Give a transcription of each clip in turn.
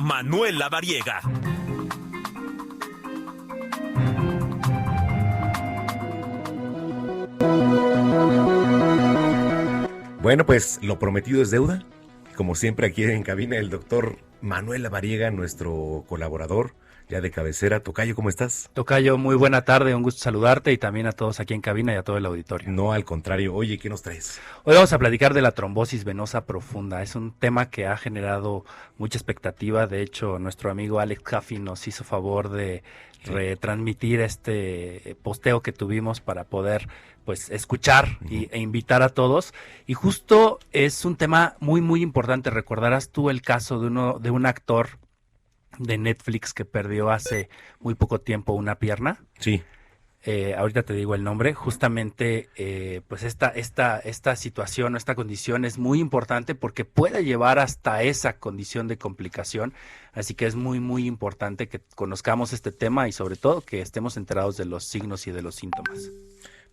Manuel Lavariega. Bueno, pues lo prometido es deuda. Como siempre aquí en cabina el doctor Manuel Lavariega, nuestro colaborador ya de cabecera. Tocayo, ¿cómo estás? Tocayo, muy buena tarde, un gusto saludarte y también a todos aquí en cabina y a todo el auditorio. No, al contrario. Oye, ¿qué nos traes? Hoy vamos a platicar de la trombosis venosa profunda. Es un tema que ha generado mucha expectativa. De hecho, nuestro amigo Alex Jaffe nos hizo favor de retransmitir este posteo que tuvimos para poder pues escuchar e invitar a todos. Y justo es un tema muy, muy importante. Recordarás tú el caso de un actor de Netflix que perdió hace muy poco tiempo una pierna. Sí. Ahorita te digo el nombre. Justamente, pues esta situación, esta condición es muy importante porque puede llevar hasta esa condición de complicación. Así que es muy, muy importante que conozcamos este tema y sobre todo que estemos enterados de los signos y de los síntomas.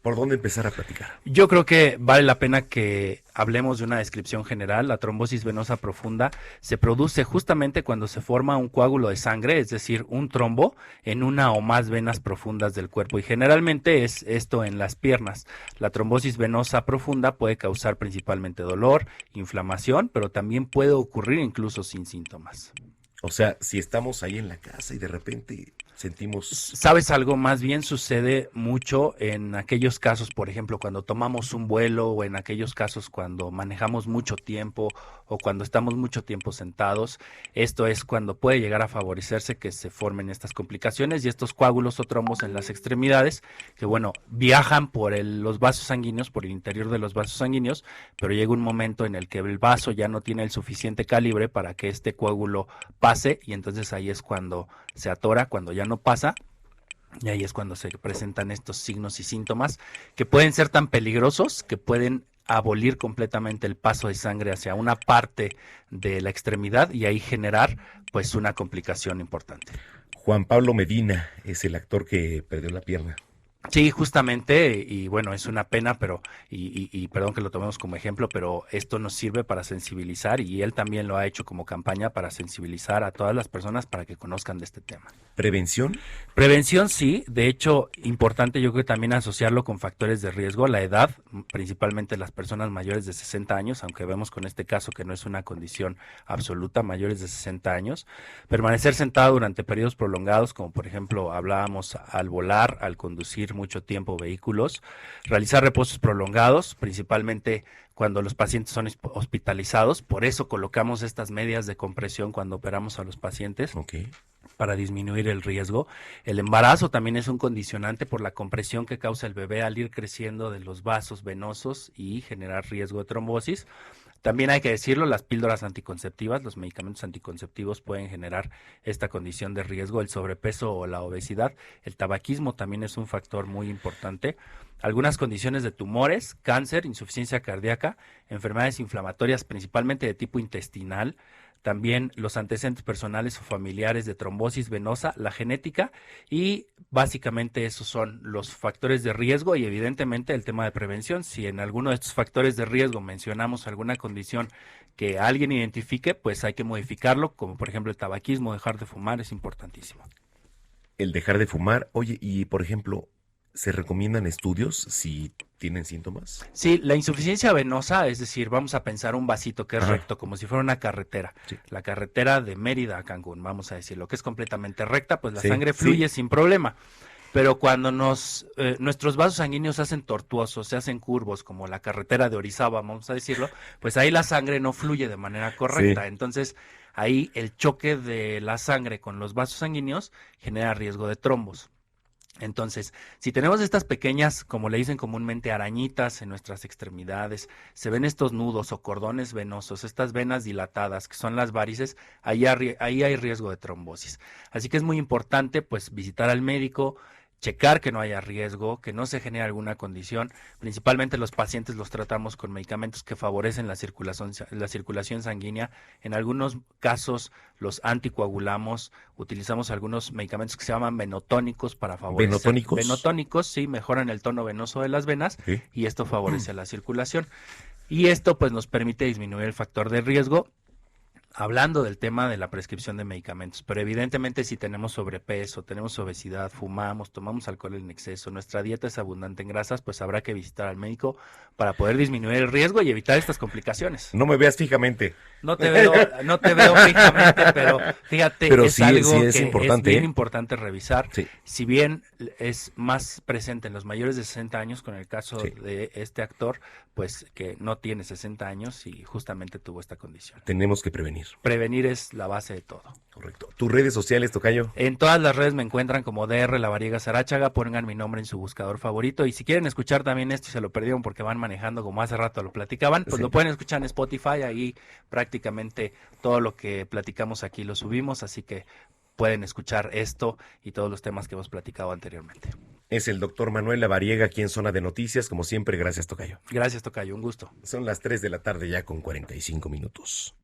¿Por dónde empezar a platicar? Yo creo que vale la pena que hablemos de una descripción general. La trombosis venosa profunda se produce justamente cuando se forma un coágulo de sangre, es decir, un trombo en una o más venas profundas del cuerpo y generalmente es esto en las piernas. La trombosis venosa profunda puede causar principalmente dolor, inflamación, pero también puede ocurrir incluso sin síntomas. O sea, si estamos ahí en la casa y de repente sentimos... ¿Sabes algo? Más bien sucede mucho en aquellos casos, por ejemplo, cuando tomamos un vuelo o en aquellos casos cuando manejamos mucho tiempo o cuando estamos mucho tiempo sentados. Esto es cuando puede llegar a favorecerse que se formen estas complicaciones y estos coágulos o trombos en las extremidades que, bueno, viajan por los vasos sanguíneos, por el interior de los vasos sanguíneos, pero llega un momento en el que el vaso ya no tiene el suficiente calibre para que este coágulo pase y entonces ahí es cuando se atora, cuando ya no pasa, y ahí es cuando se presentan estos signos y síntomas que pueden ser tan peligrosos que pueden abolir completamente el paso de sangre hacia una parte de la extremidad y ahí generar pues una complicación importante. Juan Pablo Medina es el actor que perdió la pierna. Sí, justamente, y bueno, es una pena, pero, y perdón que lo tomemos como ejemplo, pero esto nos sirve para sensibilizar y él también lo ha hecho como campaña para sensibilizar a todas las personas para que conozcan de este tema. ¿Prevención? Prevención sí, de hecho, importante yo creo que también asociarlo con factores de riesgo, la edad, principalmente las personas mayores de 60 años, aunque vemos con este caso que no es una condición absoluta, mayores de 60 años, permanecer sentado durante periodos prolongados, como por ejemplo hablábamos al volar, al conducir mucho tiempo vehículos, realizar reposos prolongados, principalmente cuando los pacientes son hospitalizados, por eso colocamos estas medias de compresión cuando operamos a los pacientes. Okay. Para disminuir el riesgo. El embarazo también es un condicionante por la compresión que causa el bebé al ir creciendo de los vasos venosos y generar riesgo de trombosis. También hay que decirlo, las píldoras anticonceptivas, los medicamentos anticonceptivos pueden generar esta condición de riesgo, el sobrepeso o la obesidad. El tabaquismo también es un factor muy importante. Algunas condiciones de tumores, cáncer, insuficiencia cardíaca, enfermedades inflamatorias principalmente de tipo intestinal, también los antecedentes personales o familiares de trombosis venosa, la genética y básicamente esos son los factores de riesgo y evidentemente el tema de prevención. Si en alguno de estos factores de riesgo mencionamos alguna condición que alguien identifique, pues hay que modificarlo, como por ejemplo el tabaquismo, dejar de fumar es importantísimo. El dejar de fumar, oye, y por ejemplo, ¿se recomiendan estudios si tienen síntomas? Sí, la insuficiencia venosa, es decir, vamos a pensar un vasito que es recto, como si fuera una carretera. Sí. La carretera de Mérida a Cancún, vamos a decirlo, que es completamente recta, pues la Sí, sangre fluye sin problema. Pero cuando nuestros vasos sanguíneos se hacen tortuosos, se hacen curvos, como la carretera de Orizaba, vamos a decirlo, pues ahí la sangre no fluye de manera correcta. Sí. Entonces, ahí el choque de la sangre con los vasos sanguíneos genera riesgo de trombos. Entonces, si tenemos estas pequeñas, como le dicen comúnmente, arañitas en nuestras extremidades, se ven estos nudos o cordones venosos, estas venas dilatadas, que son las varices, ahí hay riesgo de trombosis. Así que es muy importante, pues, visitar al médico, checar que no haya riesgo, que no se genere alguna condición. Principalmente los pacientes los tratamos con medicamentos que favorecen la circulación sanguínea. En algunos casos los anticoagulamos, utilizamos algunos medicamentos que se llaman venotónicos para favorecer. ¿Venotónicos? Venotónicos, sí, mejoran el tono venoso de las venas, Sí. y esto favorece la circulación. Y esto pues nos permite disminuir el factor de riesgo. hablando del tema de la prescripción de medicamentos, pero evidentemente si tenemos sobrepeso, tenemos obesidad, fumamos, tomamos alcohol en exceso, nuestra dieta es abundante en grasas, pues habrá que visitar al médico para poder disminuir el riesgo y evitar estas complicaciones. No me veas fijamente. No te veo, no te veo fijamente, pero fíjate, Pero es sí, algo sí es que importante, es bien ¿eh? importante revisar. Sí, Si bien es más presente en los mayores de 60 años, con el caso sí. de este actor, pues que no tiene 60 años y justamente tuvo esta condición. Tenemos que prevenir. Prevenir es la base de todo. Correcto. ¿Tus redes sociales, tocayo? En todas las redes me encuentran como DR La Variega Saráchaga, pongan mi nombre en su buscador favorito y si quieren escuchar también esto y se lo perdieron porque van manejando como hace rato lo platicaban, pues Sí. lo pueden escuchar en Spotify, ahí prácticamente todo lo que platicamos aquí lo subimos, así que pueden escuchar esto y todos los temas que hemos platicado anteriormente. Es el doctor Manuel Lavariega aquí en Zona de Noticias. Como siempre, gracias, tocayo. Gracias, tocayo, un gusto. Son las 3 de la tarde ya con 45 minutos.